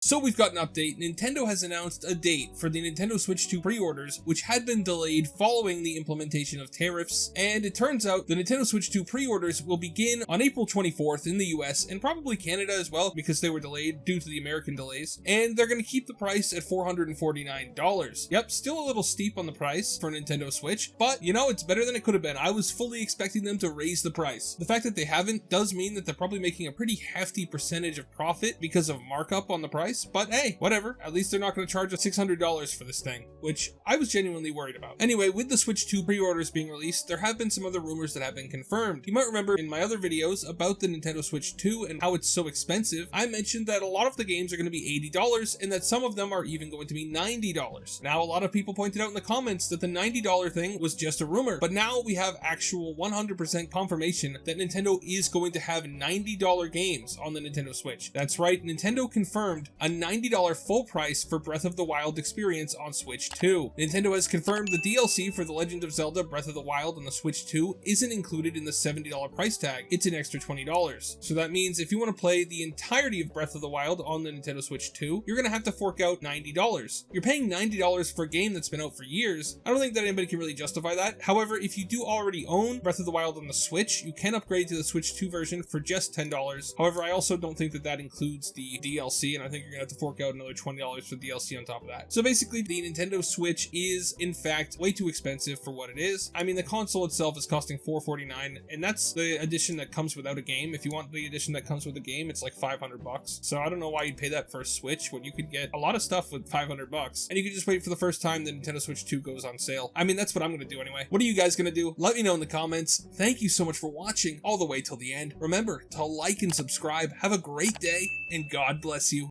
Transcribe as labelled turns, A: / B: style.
A: So we've got an update. Nintendo has announced a date for the Nintendo Switch 2 pre-orders, which had been delayed following the implementation of tariffs, and it turns out the Nintendo Switch 2 pre-orders will begin on April 24th in the US and probably Canada as well, because they were delayed due to the American delays, and they're going to keep the price at $449. Yep, still a little steep on the price for Nintendo Switch, but you know, it's better than it could have been. I was fully expecting them to raise the price. The fact that they haven't does mean that they're probably making a pretty hefty percentage of profit because of markup on the price. But hey, whatever, at least they're not going to charge us $600 for this thing, which I was genuinely worried about. Anyway, with the Switch 2 pre-orders being released, there have been some other rumors that have been confirmed. You might remember in my other videos about the Nintendo Switch 2 and how it's so expensive, I mentioned that a lot of the games are going to be $80 and that some of them are even going to be $90. Now, a lot of people pointed out in the comments that the $90 thing was just a rumor, but now we have actual 100% confirmation that Nintendo is going to have $90 games on the Nintendo Switch. That's right, Nintendo confirmed a $90 full price for Breath of the Wild experience on Switch 2. Nintendo has confirmed the DLC for The Legend of Zelda Breath of the Wild on the Switch 2 isn't included in the $70 price tag. It's an extra $20. So that means if you want to play the entirety of Breath of the Wild on the Nintendo Switch 2, you're going to have to fork out $90. You're paying $90 for a game that's been out for years. I don't think that anybody can really justify that. However, if you do already own Breath of the Wild on the Switch, you can upgrade to the Switch 2 version for just $10. However, I also don't think that that includes the DLC, and I think you're going to have to fork out another $20 for DLC on top of that. So basically, the Nintendo Switch is, in fact, way too expensive for what it is. I mean, the console itself is costing $449, and that's the edition that comes without a game. If you want the edition that comes with a game, it's like $500. So I don't know why you'd pay that for a Switch when you could get a lot of stuff with $500, and you could just wait for the first time the Nintendo Switch 2 goes on sale. I mean, that's what I'm going to do anyway. What are you guys going to do? Let me know in the comments. Thank you so much for watching all the way till the end. Remember to like and subscribe. Have a great day, and God bless you.